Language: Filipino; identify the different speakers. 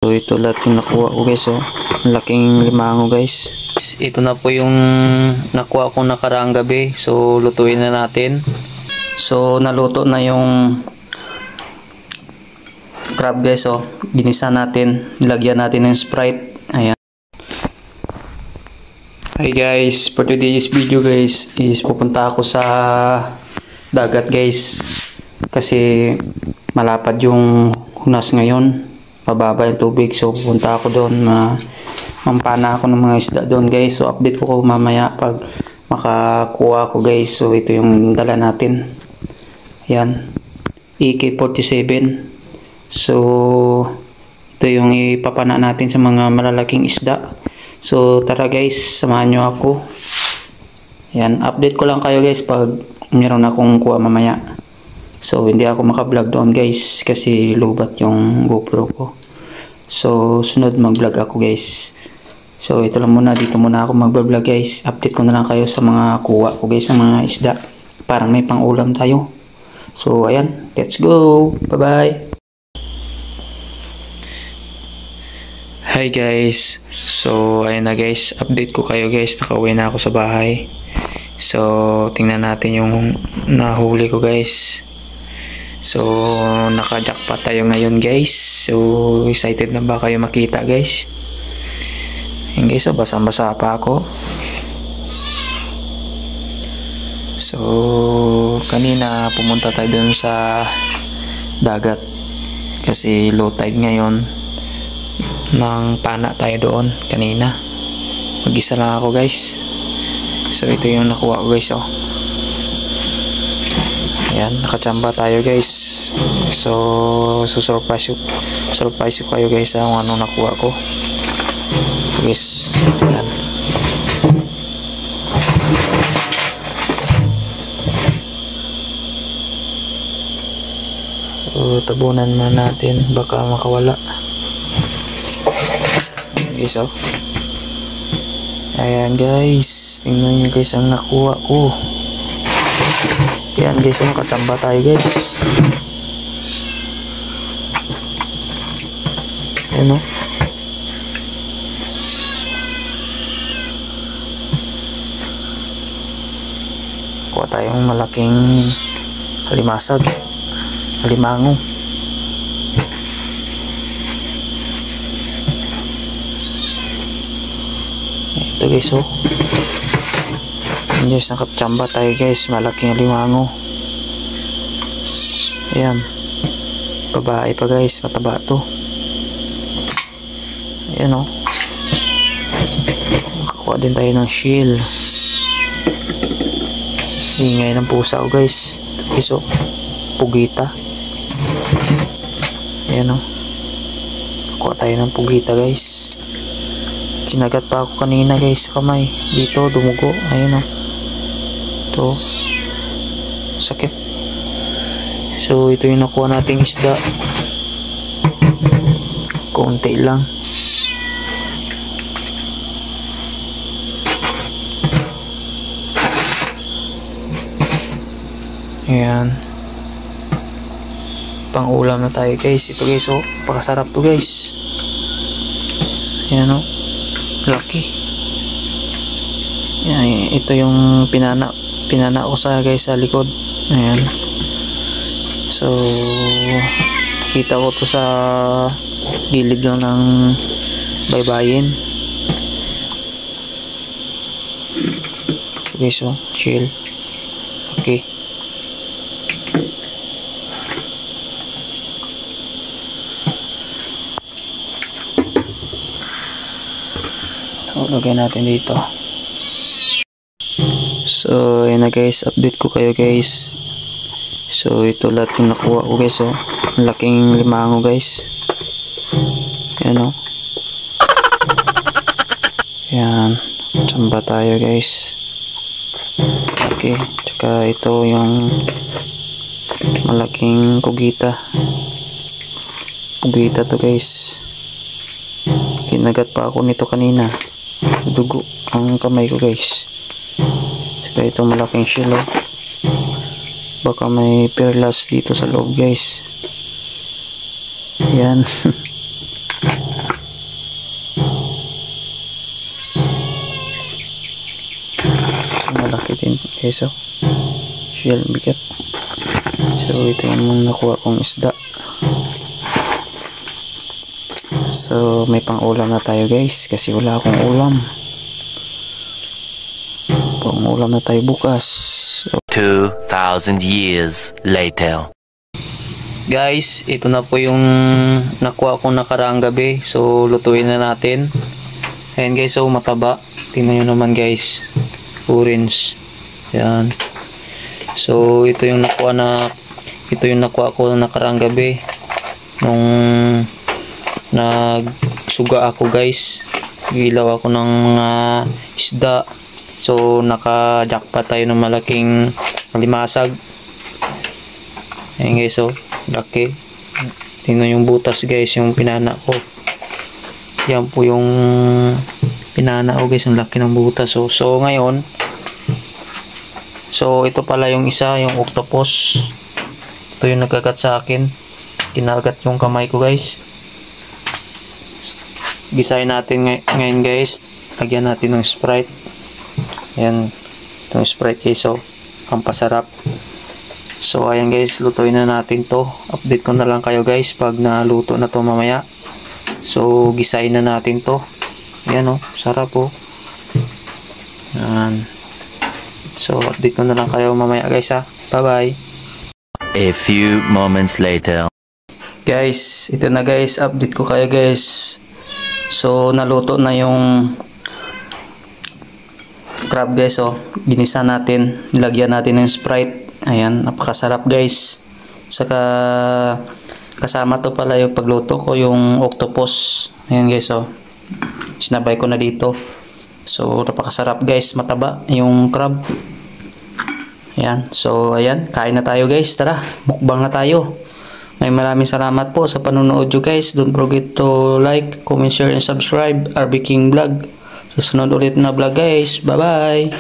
Speaker 1: So ito lahat yung nakuha ko guys, oh. Laking limango guys. Ito na po yung nakuha ko nakaraang gabi. So lutuin na natin. So naluto na yung crab guys, oh. Ginisa natin, nilagyan natin ng Sprite. Ayan. Hi guys, for today's video guys is pupunta ako sa dagat guys. Kasi malapad yung hunas ngayon, mababa yung tubig, so pupunta ako doon na mampana ako ng mga isda doon guys. So update ko mamaya pag makakuha ko guys. So ito yung dala natin, yan, AK-47. so ito yung ipapana natin sa mga malalaking isda. So tara guys, samahan nyo ako. Yan, update ko lang kayo guys pag meron akong kuha mamaya. So hindi ako maka-vlog doon guys kasi lubat yung GoPro ko. So sunod mag-vlog ako guys. So ito lang muna, dito muna ako mag-vlog guys. Update ko na lang kayo sa mga kuha ko guys, sa mga isda. Parang may pang-ulam tayo. So ayan, let's go. Bye bye. Hi guys, so ayun na guys, update ko kayo guys, nakauwi na ako sa bahay. So tingnan natin yung nahuli ko guys. So naka-jackpot tayo ngayon guys. So excited na ba kayo makita guys? Ayun guys, so basang-basa pa ako. So kanina pumunta tayo dun sa dagat kasi low tide ngayon. Nang pana tayo doon kanina, mag-isa lang ako guys. So ito yung nakuha ko guys, oh. Ayan, nakachamba tayo guys. So surprise ko kayo guys kung ano nakuha ko guys. Ayan. So tabunan muna natin, baka makawala guys, oh. Ayan guys, tingnan nyo guys ang nakuha ko. Ayan guys, oh, nakachamba tayo guys. Ayan, oh. Kuha tayong malaking halimasag, halimango. Ito guys, oh. Yes, nakachamba tayo guys, malaking limango. Ayan, babae pa guys, mataba to. Ayan, oh. Makakuha din tayo ng shell. Ingay ng pusa, oh guys. Ito guys, oh. Pugita. Ayan, oh. Makakuha tayo ng pugita guys. Kinagat pa ako kanina guys sa kamay. Dito dumugo. Ayun, oh. Ito. Sakit. So ito yung nakuha nating isda. Konti lang. Ayan. Pang ulam na tayo guys. Ito guys, oh. Pakasarap to guys. Ayan, oh. Laki. Yan, ito yung pinana ko sa guys sa likod. Ayan. So kita ko to sa gilid lang ng baybayin. Okay, so chill. Okay. Lagay natin dito. So yun na guys, update ko kayo guys. So ito lahat yung nakuha ko guys, oh. Laking limango guys. Ayan, oh. Ayan, tsamba tayo guys. Okay, tsaka ito yung malaking kugita. Kugita to guys. Kinagat pa ako nito kanina. Dugo ang kamay ko guys. Saka itong malaking shell, oh. Baka may perlas dito sa loob guys. Yan. natin guys. So, shell bigat. So, ito yung nakuha kong isda. So, may pang ulam na tayo guys kasi wala akong ulam. Pang ulam na tayo bukas. So,
Speaker 2: 2,000 years later.
Speaker 1: guys, ito na po yung nakuha kong nakaraang gabi. So, lutuin na natin. Ayan guys, so mataba. Tingnan nyo naman guys. Orange. Ayan. So, ito yung nakuha ko nakaraang gabi. Nung nagsuga ako guys. Gilaw ako ng isda. So, naka-jackpot tayo ng malaking limasag. Ayan guys, so laki. Tingnan yung butas guys, yung pinana ko. Yan po yung pinana ko guys, ang laki ng butas. So ngayon, so ito pala yung isa, yung octopus. Ito yung nagkagat sa akin. Kinagat yung kamay ko guys. Gisahin natin ngayon guys. Lagyan natin ng Sprite. Ayan, itong Sprite guys, so ang pasarap. So ayan guys, lutuin na natin to. Update ko na lang kayo guys pag naluto na to mamaya. So gisahin na natin to. Ayan sarap Ayan. So update ko na lang kayo mamaya guys ha. Bye bye.
Speaker 2: A few moments later.
Speaker 1: Guys, ito na guys, update ko kayo guys. So naluto na yung crab guys. Ginisa natin, nilagyan natin ng Sprite. Ayan, napakasarap guys. Saka kasama to pala yung pagluto ko, yung octopus. Ayan guys, sinabay ko na dito. So napakasarap guys, mataba yung crab. Ayan, so ayan, kain na tayo guys. Tara, mukbang na tayo. Maraming salamat po sa panonood nyo guys. Don't forget to like, comment, share, and subscribe. RB King Vlog. Sa sunod ulit na vlog guys. Bye bye.